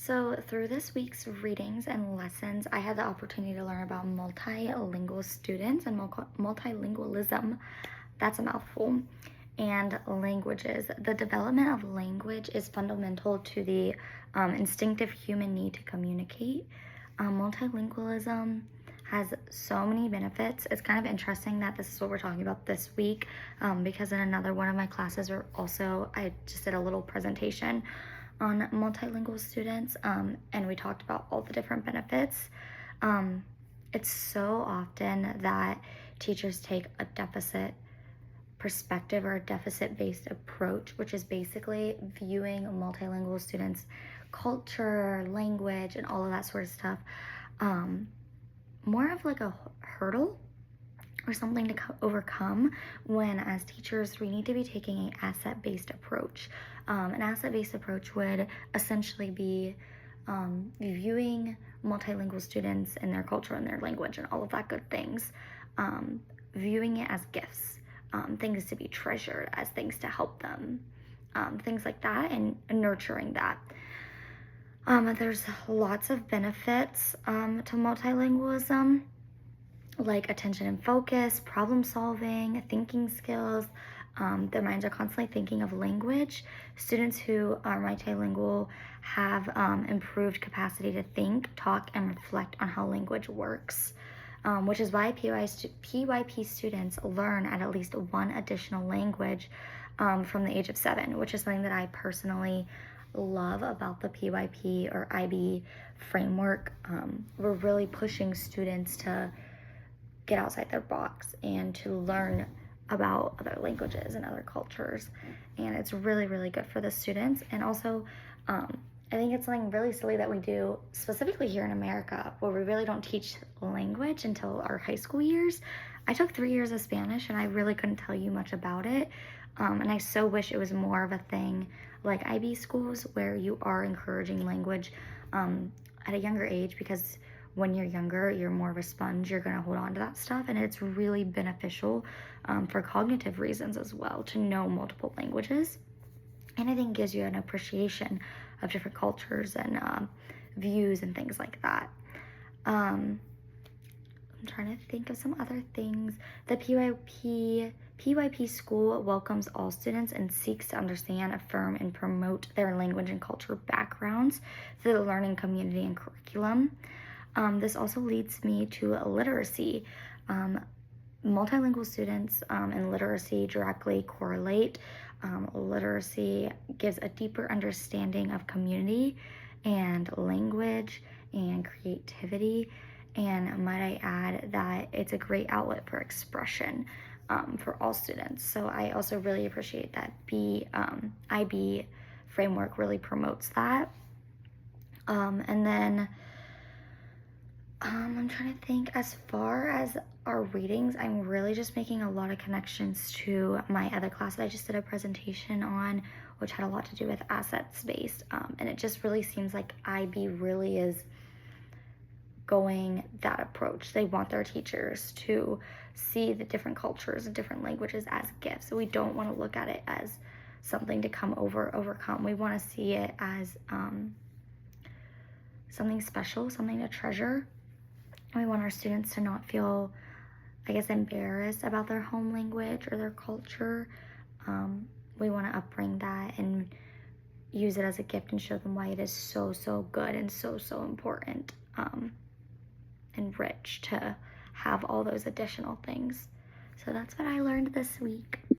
So, through this week's readings and lessons, I had the opportunity to learn about multilingual students and multilingualism. That's a mouthful. And languages. The development of language is fundamental to the instinctive human need to communicate. Multilingualism has so many benefits. It's kind of interesting that this is what we're talking about this week because in another one of my classes, I just did a little presentation on multilingual students, and we talked about all the different benefits. Um, it's so often that teachers take a deficit perspective or a deficit based approach, which is basically viewing multilingual students' culture, language, and all of that sort of stuff um, more of like a hurdle or something to overcome, when as teachers we need to be taking an asset-based approach. An asset-based approach would essentially be viewing multilingual students and their culture and their language and all of that good things, viewing it as gifts, things to be treasured, as things to help them, things like that, and nurturing that. There's lots of benefits to multilingualism, like attention and focus, problem solving, thinking skills. Their minds are constantly thinking of language. Students who are multilingual have improved capacity to think, talk, and reflect on how language works, which is why PYP students learn at least one additional language from the age of 7, which is something that I personally love about the PYP or IB framework. We're really pushing students to get outside their box and to learn about other languages and other cultures, and it's really, really good for the students. And also I think it's something really silly that we do specifically here in America, where we really don't teach language until our high school years. I took 3 years of Spanish and I really couldn't tell you much about it, and I so wish it was more of a thing like IB schools, where you are encouraging language at a younger age, because when you're younger, you're more of a sponge. You're going to hold on to that stuff, and it's really beneficial for cognitive reasons as well to know multiple languages. And I think it gives you an appreciation of different cultures and views and things like that. I'm trying to think of some other things. The PYP school welcomes all students and seeks to understand, affirm, and promote their language and culture backgrounds through the learning community and curriculum. This also leads me to literacy. Multilingual students and literacy directly correlate. Literacy gives a deeper understanding of community and language and creativity. And might I add that it's a great outlet for expression for all students. So I also really appreciate that IB framework really promotes that. And then I'm trying to think, as far as our readings, I'm really just making a lot of connections to my other class that I just did a presentation on, which had a lot to do with assets based. And it just really seems like IB really is going that approach. They want their teachers to see the different cultures and different languages as gifts. So we don't want to look at it as something to overcome. We want to see it as something special, something to treasure. We want our students to not feel, I guess, embarrassed about their home language or their culture. We want to upbring that and use it as a gift and show them why it is so, so good and so, so important and rich to have all those additional things. So that's what I learned this week.